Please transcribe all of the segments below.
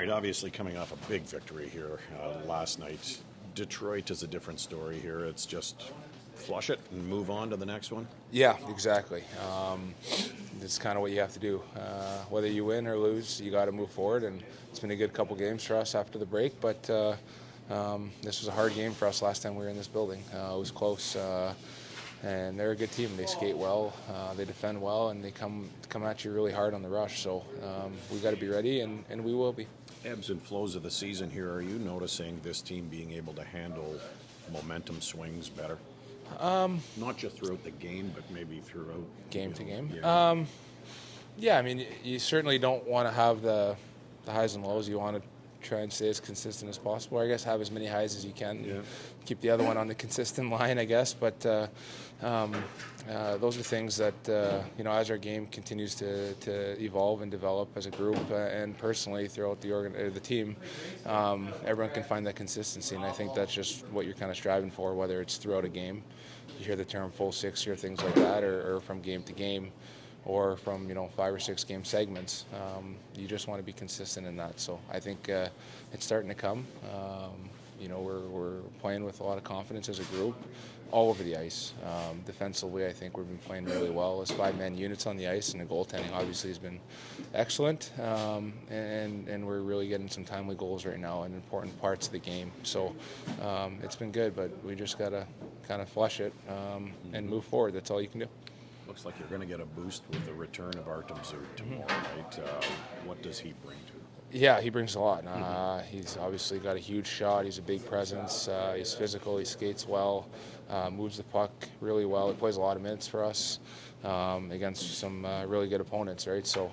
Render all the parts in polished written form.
right, obviously coming off a big victory here last night. Detroit is a different story here. It's just flush it and move on to the next one. Yeah, exactly. It's kind of what you have to do. Whether you win or lose, you got to move forward. And it's been a good couple games for us after the break, but this was a hard game for us last time we were in this building. It was close, and they're a good team. They skate well, they defend well, and they come at you really hard on the rush. So we got to be ready, and we will be. Ebbs and flows of the season here. Are you noticing this team being able to handle momentum swings better? Not just throughout the game, but maybe throughout game to game. Yeah. Yeah, I mean, you certainly don't want to have the highs and lows. You want to try and stay as consistent as possible. I guess have as many highs as you can. Yeah. Keep the other one on the consistent line, I guess. But those are things that as our game continues to evolve and develop as a group and personally throughout the team, everyone can find that consistency, and I think that's just what you're kind of striving for, whether it's throughout a game. You hear the term full six or things like that, or from game to game, or from 5 or 6 game segments. You just want to be consistent in that. So I think it's starting to come. We're playing with a lot of confidence as a group all over the ice. Defensively, I think we've been playing really well as 5-man units on the ice, and the goaltending obviously has been excellent. And we're really getting some timely goals right now in important parts of the game. So it's been good, but we just got to kind of flush it and move forward. That's all you can do. Looks like you're going to get a boost with the return of Artem Zub tomorrow, right? What does he bring to? Yeah, he brings a lot. He's obviously got a huge shot. He's a big presence. He's physical. He skates well. Moves the puck really well. He plays a lot of minutes for us against some really good opponents, right? So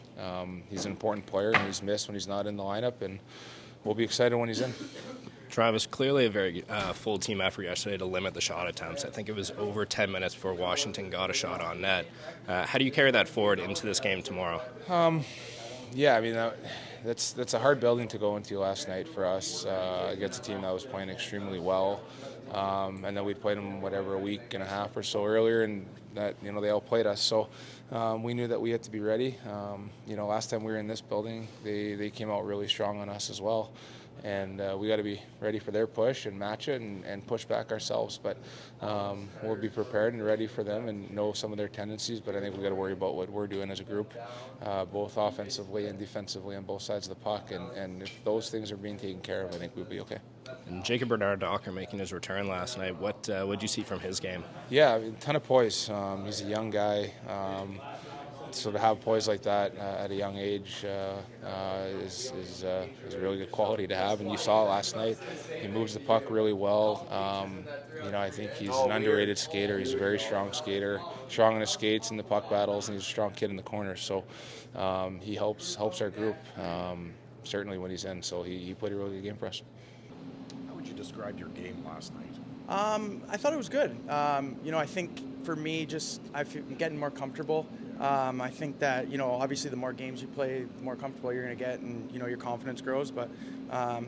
he's an important player, and he's missed when he's not in the lineup, and we'll be excited when he's in. Travis, clearly a very full team effort yesterday to limit the shot attempts. I think it was over 10 minutes before Washington got a shot on net. How do you carry that forward into this game tomorrow? Yeah, I mean, that's a hard building to go into last night for us against a team that was playing extremely well. And then we played them, a week and a half or so earlier, and that, they outplayed us. So we knew that we had to be ready. Last time we were in this building, they came out really strong on us as well. And we got to be ready for their push and match it and push back ourselves. But we'll be prepared and ready for them and know some of their tendencies. But I think we got to worry about what we're doing as a group, both offensively and defensively on both sides of the puck. And if those things are being taken care of, I think we'll be okay. And Jacob Bernard-Docker making his return last night. What did you see from his game? Yeah, a ton of poise. He's a young guy. So to have poise like that at a young age is a really good quality to have, and you saw it last night. He moves the puck really well. I think he's an underrated skater. He's a very strong skater, strong in his skates and the puck battles, and he's a strong kid in the corner. So he helps our group certainly when he's in. So he played a really good game for us. How would you describe your game last night? I thought it was good. I think for me, I'm getting more comfortable. I think that, obviously the more games you play, the more comfortable you're going to get, and, your confidence grows. But,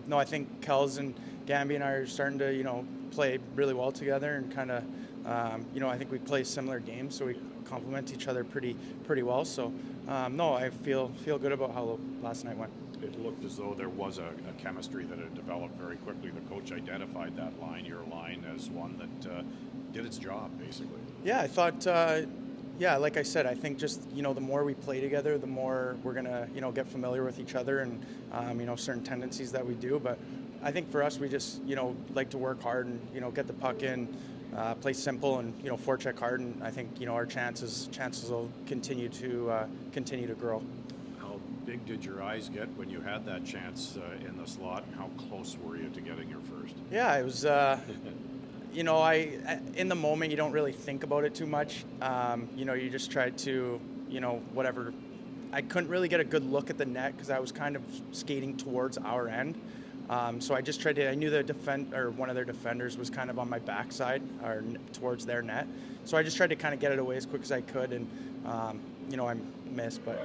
no, I think Kels and Gamby and I are starting to, play really well together and kind of, I think we play similar games, so we complement each other pretty well. So, no, I feel good about how last night went. It looked as though there was a chemistry that had developed very quickly. The coach identified that line, your line, as one that did its job, basically. Yeah, I thought... like I said, I think just, the more we play together, the more we're going to, get familiar with each other and, certain tendencies that we do. But I think for us, we just, like to work hard and, get the puck in, play simple and, forecheck hard. And I think, our chances will continue to grow. How big did your eyes get when you had that chance in the slot? And how close were you to getting your first? Yeah, it was... in the moment, you don't really think about it too much. You just try to, whatever. I couldn't really get a good look at the net because I was kind of skating towards our end. So I just tried to, I knew one of their defenders was kind of on my backside or towards their net. So I just tried to kind of get it away as quick as I could. And, I missed, but,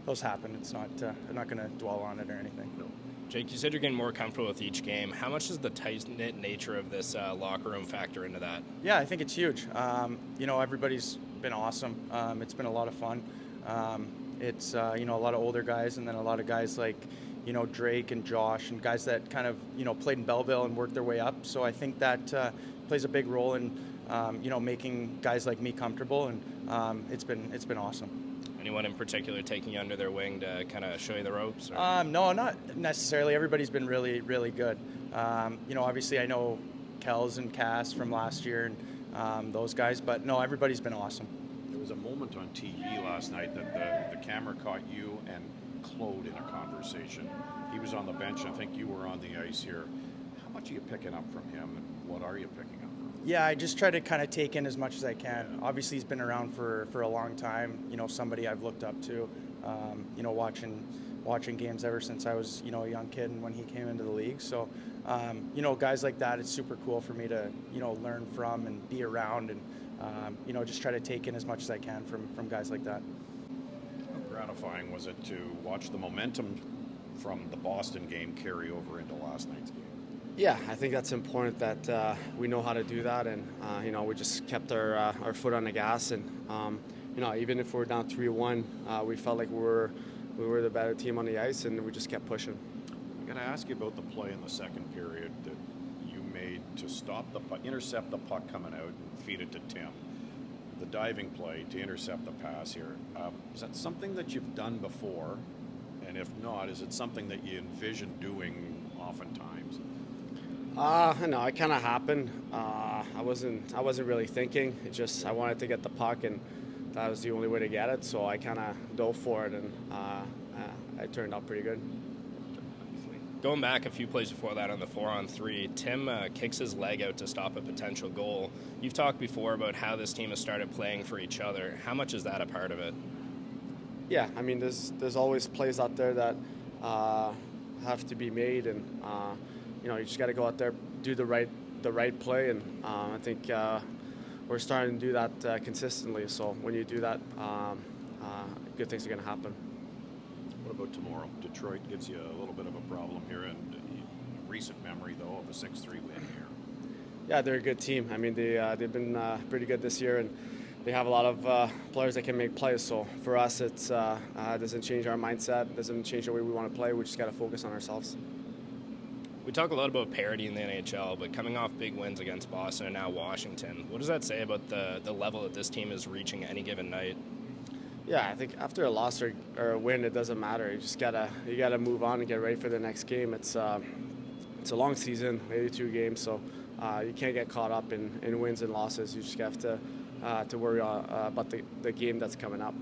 those happen. It's not, I'm not going to dwell on it or anything. No. Jake, you said you're getting more comfortable with each game. How much does the tight-knit nature of this locker room factor into that? Yeah, I think it's huge. Everybody's been awesome. It's been a lot of fun. It's, a lot of older guys and then a lot of guys like, Drake and Josh and guys that kind of, played in Belleville and worked their way up. So I think that plays a big role in, making guys like me comfortable, and it's been awesome. Anyone in particular taking you under their wing to kind of show you the ropes? No, not necessarily. Everybody's been really, really good. Obviously I know Kels and Cass from last year and those guys, but no, everybody's been awesome. There was a moment on TV last night that the camera caught you and Claude in a conversation. He was on the bench. I think you were on the ice here. How much are you picking up from him, and what are you picking up from him? Yeah, I just try to kind of take in as much as I can. Obviously, he's been around for a long time. Somebody I've looked up to. Watching games ever since I was a young kid and when he came into the league. So, guys like that, it's super cool for me to learn from and be around, and just try to take in as much as I can from guys like that. How gratifying was it to watch the momentum from the Boston game carry over into last night's game? Yeah, I think that's important that we know how to do that, and we just kept our foot on the gas, and even if we're down 3-1, we felt like we were the better team on the ice, and we just kept pushing. I'm going to ask you about the play in the second period that you made to stop the puck, intercept the puck coming out and feed it to Tim. The diving play to intercept the pass here. Is that something that you've done before? And if not, is it something that you envision doing oftentimes? No, it kind of happened. I wasn't really thinking. It just I wanted to get the puck, and that was the only way to get it. So I kind of dove for it, and it turned out pretty good. Going back a few plays before that on the 4-on-3, Tim kicks his leg out to stop a potential goal. You've talked before about how this team has started playing for each other. How much is that a part of it? Yeah, I mean, there's always plays out there that have to be made, and you just got to go out there, do the right play, and I think we're starting to do that consistently. So when you do that, good things are going to happen. What about tomorrow? Detroit gives you a little bit of a problem here, and recent memory, though, of a 6-3 win here. Yeah, they're a good team. I mean, they've been pretty good this year, and they have a lot of players that can make plays. So for us, it doesn't change our mindset. It doesn't change the way we want to play. We just got to focus on ourselves. We talk a lot about parity in the NHL, but coming off big wins against Boston and now Washington, what does that say about the level that this team is reaching any given night? Yeah, I think after a loss or a win, it doesn't matter. You gotta move on and get ready for the next game. It's a long season, 82 games, so you can't get caught up in wins and losses. You just have to worry about the game that's coming up.